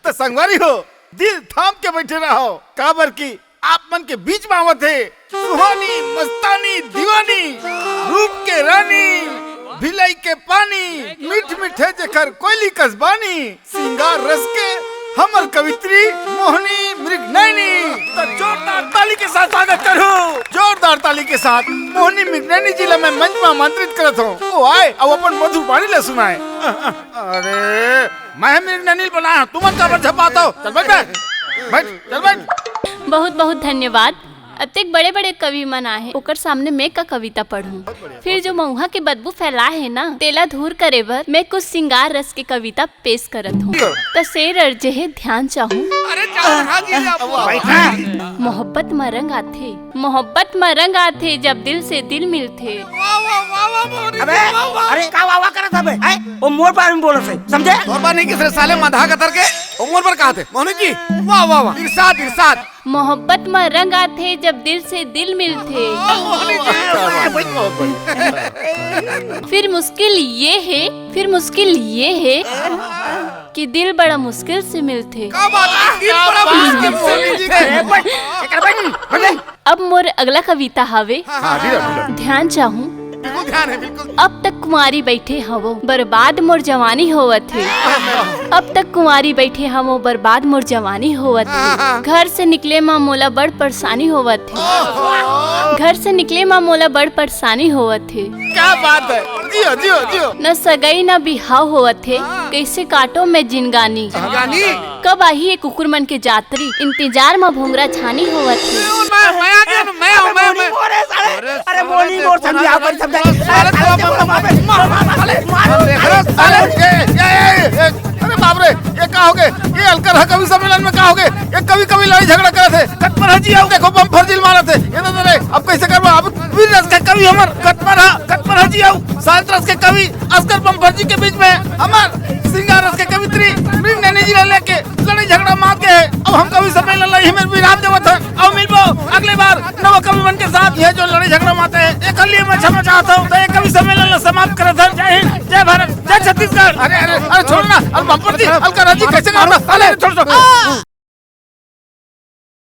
तो संगवारी हो, दिल थाम के बैठे रहो। काबर की आप मन के बीच में आवत है सुहानी मस्तानी दीवानी, रूप के रानी भिलाई के पानी, मीठ मीठे जेखर कोयली कसबानी, सिंगार रस के हमर कवित्री मोहनी मृगनयनी। तो जोरदार ताली के साथ स्वागत करो, जोरदार ताली के साथ मोहनी मृगनयनी जी ला मैं मंच में आमंत्रित करत हूँ। वो आए अब अपन मधुर वाणी ला सुनाए। अरे मैं मृगनयनी बनाया, तुम का पर झपाता हो। चल बैठ बैठ, चल बैठ। बहुत बहुत धन्यवाद। अतेक बड़े बड़े कवि मन आए, ओकर सामने मैं का कविता पढ़ूं। फिर जो महुआ के बदबू फैला है ना, तेला दूर करे बर मैं कुछ सिंगार रस के कविता पेश करत हूँ। तो शेर अर्जे है ध्यान चाहूं। मोहब्बत में रंग आथे, मोहब्बत में रंग आथे, जब दिल से दिल मिलथे। अरे का वाह करत हबे? ओ मोर बारे में बोलत है, समझे? मोर बारे नहीं किसरे साले मधा कतर के ओ मोर पर कहा थे मोहनी जी। वाह वाह वाह, इरशाद इरशाद। मोहब्बत में रंग आथे, जब दिल से दिल मिलथे। फिर मुश्किल ये है, फिर मुश्किल ये है कि दिल बड़ा मुश्किल से मिलथे। अब मोर अगला कविता हवे ध्यान चाहूं। ध्यान है बिल्कुल। अब तक कुंवारी बैठे हवो, बर्बाद मोर जवानी होवत है। अब तक कुंवारी बैठे हवो, बर्बाद मोर जवानी होवत है। घर से निकले माँ मोला बड़ परेशानी होवत है। घर से निकले माँ मोला बड़ परेशानी होवत है। क्या बात है, जियो जियो जियो। न सगाई न बिहाव होवत है, कैसे काटो मैं जिनगानी। कब आई एक कुकुर मन के जातरी, इंतजार में भोंगरा छानी होवत है। अरे मोनी मोर समझा कर समझा। अरे बाप रे, ये का हो गए? ये अलकर कवि सम्मेलन में का हो गए? ये कवि कवि लड़ाई झगड़ा करे थे। कटमरा जी आओ, देखो बम फर्जिल मारा थे। ये तो रे अब कैसे करबा? अब वीर रस के कवि हमर कटमरा जी आओ, सात रस के कवि अस्कर बम फर्जी के बीच में हमर सिंगार रस के कवित्री मृगनयनी जी लेके लड़ाई झगड़ा मार के है। अब हम कवि सम्मेलन लाई हमें विराम देवत है। अब मिलबो अगले बार नव कवि मन के साथ। ये जो लड़ाई झगड़ा मारते हैं एक लिए मैं क्षमा चाहता हूँ। तो ये कवि सम्मेलन समाप्त करत है। जय हिंद, जय भारत, जय छत्तीसगढ़। अरे अरे अरे छोड़ ना, अब बम्पर जी अलकर जी कैसे करना? अरे छोड़।